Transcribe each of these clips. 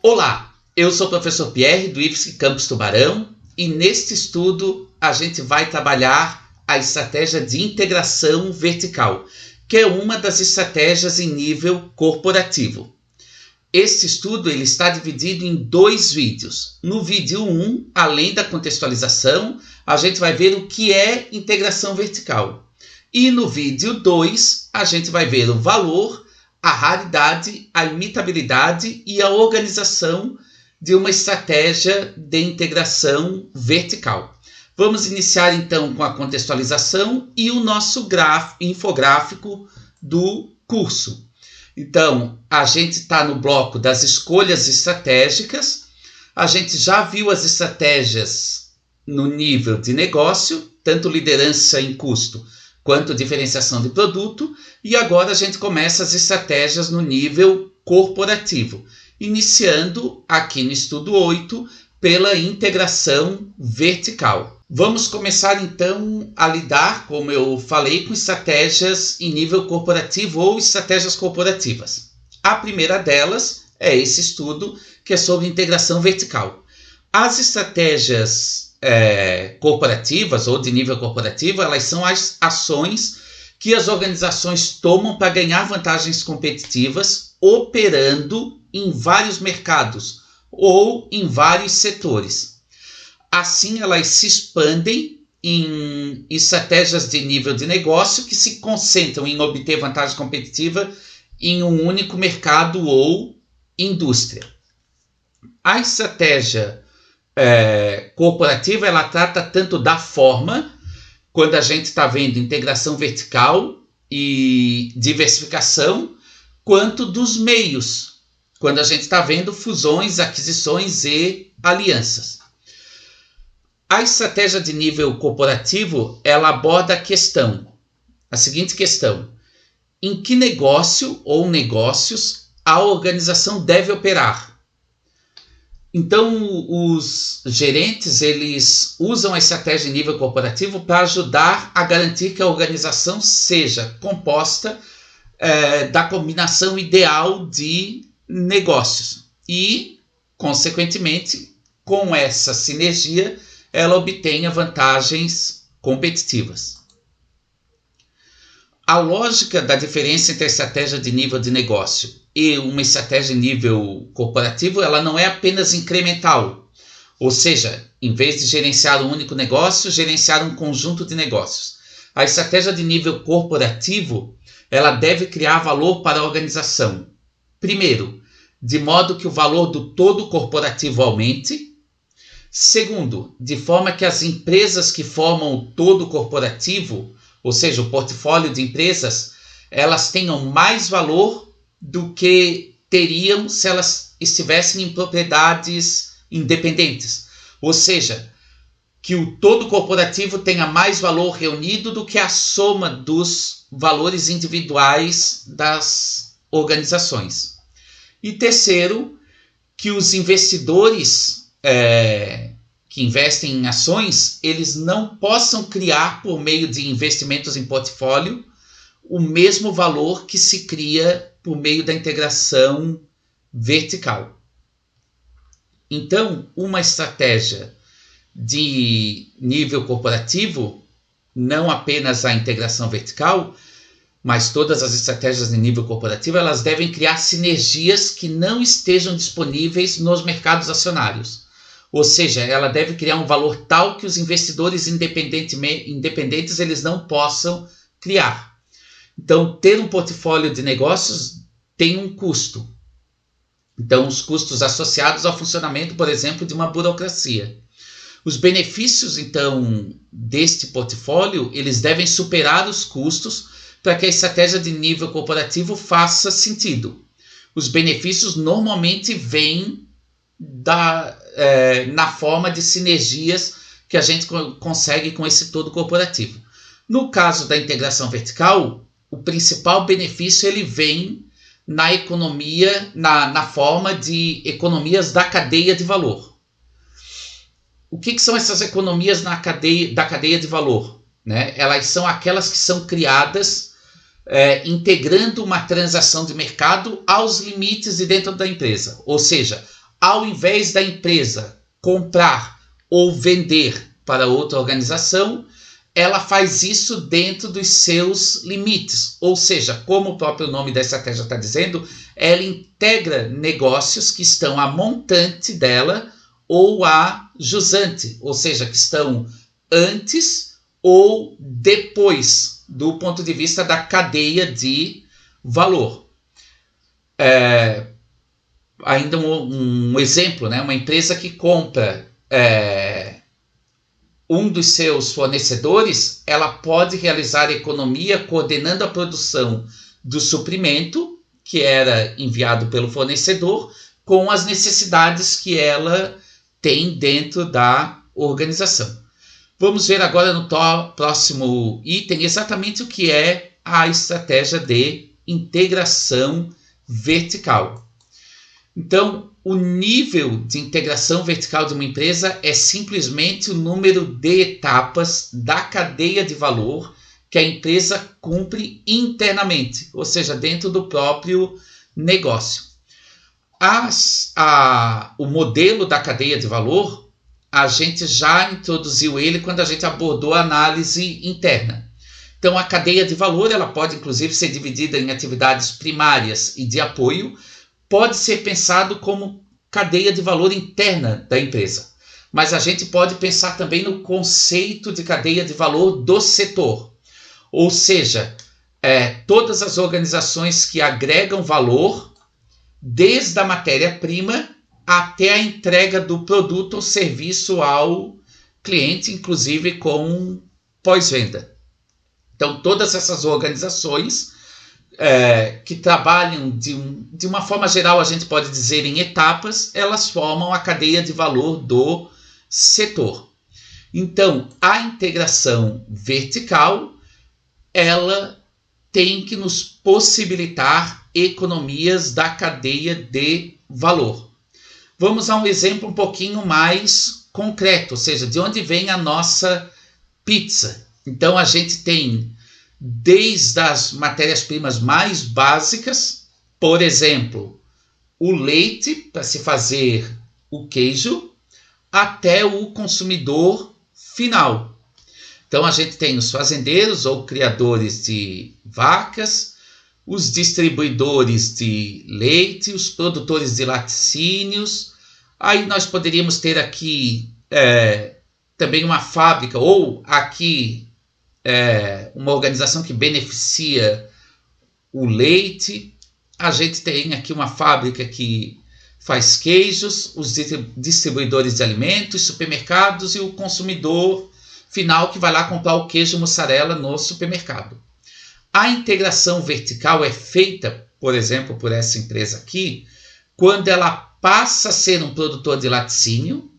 Olá, eu sou o professor Pierre do IFSC Campus Tubarão e neste estudo a gente vai trabalhar a estratégia de integração vertical, que é uma das estratégias em nível corporativo. Este estudo ele está dividido em 2 vídeos. No vídeo 1, além da contextualização, a gente vai ver o que é integração vertical. E no vídeo 2, a gente vai ver o valor, a raridade, a imitabilidade e a organização de uma estratégia de integração vertical. Vamos iniciar então com a contextualização e o nosso infográfico do curso. Então, a gente está no bloco das escolhas estratégicas. A gente já viu as estratégias no nível de negócio, tanto liderança em custo quanto diferenciação de produto. E agora a gente começa as estratégias no nível corporativo, iniciando aqui no estudo 8 pela integração vertical. Vamos começar então a lidar, como eu falei, com estratégias em nível corporativo ou estratégias corporativas. A primeira delas é esse estudo que é sobre integração vertical. As estratégias corporativas ou de nível corporativo, elas são as ações que as organizações tomam para ganhar vantagens competitivas operando em vários mercados ou em vários setores. Assim, elas se expandem em estratégias de nível de negócio que se concentram em obter vantagem competitiva em um único mercado ou indústria. A estratégia corporativa, ela trata tanto da forma, quando a gente está vendo integração vertical e diversificação, quanto dos meios, quando a gente está vendo fusões, aquisições e alianças. A estratégia de nível corporativo, ela aborda a seguinte questão: em que negócio ou negócios a organização deve operar? Então, os gerentes, eles usam a estratégia de nível corporativo para ajudar a garantir que a organização seja composta da combinação ideal de negócios e, consequentemente, com essa sinergia, ela obtenha vantagens competitivas. A lógica da diferença entre a estratégia de nível de negócio e uma estratégia de nível corporativo, ela não é apenas incremental. Ou seja, em vez de gerenciar um único negócio, gerenciar um conjunto de negócios. A estratégia de nível corporativo, ela deve criar valor para a organização. Primeiro, de modo que o valor do todo corporativo aumente. Segundo, de forma que as empresas que formam o todo corporativo, ou seja, o portfólio de empresas, elas tenham mais valor do que teriam se elas estivessem em propriedades independentes. Ou seja, que o todo corporativo tenha mais valor reunido do que a soma dos valores individuais das organizações. E terceiro, que os investidores que investem em ações, eles não possam criar, por meio de investimentos em portfólio, o mesmo valor que se cria por meio da integração vertical. Então, uma estratégia de nível corporativo, não apenas a integração vertical, mas todas as estratégias de nível corporativo, elas devem criar sinergias que não estejam disponíveis nos mercados acionários. Ou seja, ela deve criar um valor tal que os investidores independentes eles não possam criar. Então, ter um portfólio de negócios tem um custo. Então, os custos associados ao funcionamento, por exemplo, de uma burocracia. Os benefícios, então, deste portfólio, eles devem superar os custos para que a estratégia de nível corporativo faça sentido. Os benefícios normalmente vêm na forma de sinergias que a gente consegue com esse todo corporativo. No caso da integração vertical, o principal benefício ele vem na economia, na forma de economias da cadeia de valor. O que são essas economias da cadeia de valor? Elas são aquelas que são criadas integrando uma transação de mercado aos limites de dentro da empresa. Ou seja, ao invés da empresa comprar ou vender para outra organização, ela faz isso dentro dos seus limites. Ou seja, como o próprio nome da estratégia está dizendo, ela integra negócios que estão a montante dela ou a jusante, ou seja, que estão antes ou depois do ponto de vista da cadeia de valor. Ainda um exemplo, né? Uma empresa que compra um dos seus fornecedores, ela pode realizar economia coordenando a produção do suprimento que era enviado pelo fornecedor com as necessidades que ela tem dentro da organização. Vamos ver agora no próximo item exatamente o que é a estratégia de integração vertical. Então, o nível de integração vertical de uma empresa é simplesmente o número de etapas da cadeia de valor que a empresa cumpre internamente, ou seja, dentro do próprio negócio. O modelo da cadeia de valor, a gente já introduziu ele quando a gente abordou a análise interna. Então, a cadeia de valor ela pode, inclusive, ser dividida em atividades primárias e de apoio, pode ser pensado como cadeia de valor interna da empresa. Mas a gente pode pensar também no conceito de cadeia de valor do setor. Ou seja, todas as organizações que agregam valor, desde a matéria-prima até a entrega do produto ou serviço ao cliente, inclusive com pós-venda. Então, todas essas organizações que trabalham de uma forma geral, a gente pode dizer em etapas, elas formam a cadeia de valor do setor. Então, a integração vertical, ela tem que nos possibilitar economias da cadeia de valor. Vamos a um exemplo um pouquinho mais concreto, ou seja, de onde vem a nossa pizza. Então, a gente tem desde as matérias-primas mais básicas, por exemplo, o leite para se fazer o queijo, até o consumidor final. Então a gente tem os fazendeiros ou criadores de vacas, os distribuidores de leite, os produtores de laticínios. Aí nós poderíamos ter aqui também uma fábrica ou aqui uma organização que beneficia o leite. A gente tem aqui uma fábrica que faz queijos, os distribuidores de alimentos, supermercados e o consumidor final que vai lá comprar o queijo mussarela no supermercado. A integração vertical é feita, por exemplo, por essa empresa aqui, quando ela passa a ser um produtor de laticínio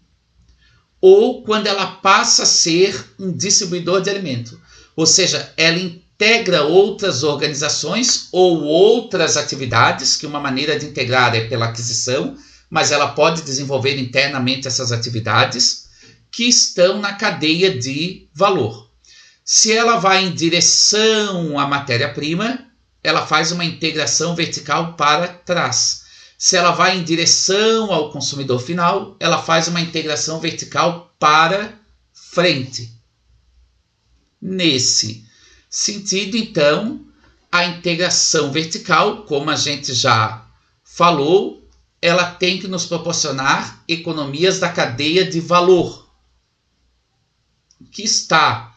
ou quando ela passa a ser um distribuidor de alimento. Ou seja, ela integra outras organizações ou outras atividades, que uma maneira de integrar é pela aquisição, mas ela pode desenvolver internamente essas atividades que estão na cadeia de valor. Se ela vai em direção à matéria-prima, ela faz uma integração vertical para trás. Se ela vai em direção ao consumidor final, ela faz uma integração vertical para frente. Nesse sentido, então, a integração vertical, como a gente já falou, ela tem que nos proporcionar economias da cadeia de valor, que está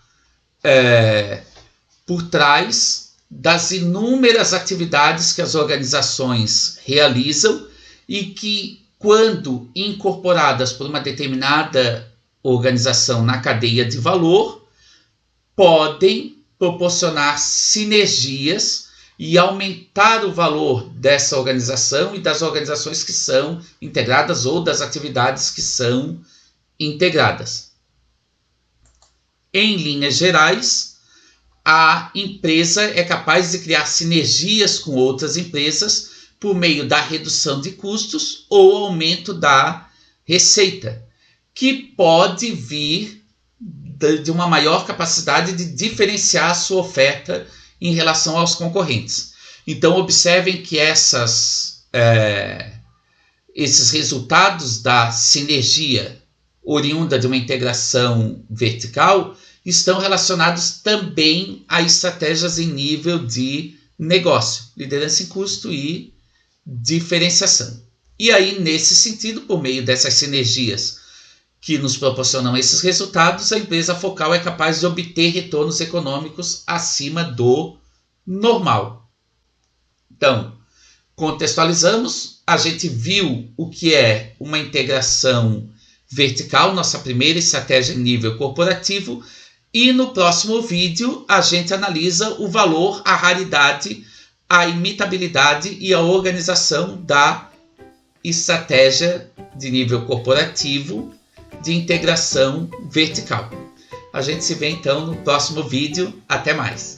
por trás das inúmeras atividades que as organizações realizam e que, quando incorporadas por uma determinada organização na cadeia de valor, podem proporcionar sinergias e aumentar o valor dessa organização e das organizações que são integradas ou das atividades que são integradas. Em linhas gerais, a empresa é capaz de criar sinergias com outras empresas por meio da redução de custos ou aumento da receita, que pode vir de uma maior capacidade de diferenciar a sua oferta em relação aos concorrentes. Então, observem que Esses resultados da sinergia oriunda de uma integração vertical estão relacionados também a estratégias em nível de negócio, liderança em custo e diferenciação. E aí, nesse sentido, por meio dessas sinergias que nos proporcionam esses resultados, a empresa focal é capaz de obter retornos econômicos acima do normal. Então, contextualizamos, a gente viu o que é uma integração vertical, nossa primeira estratégia em nível corporativo, e no próximo vídeo a gente analisa o valor, a raridade, a imitabilidade e a organização da estratégia de nível corporativo de integração vertical. A gente se vê então no próximo vídeo. Até mais!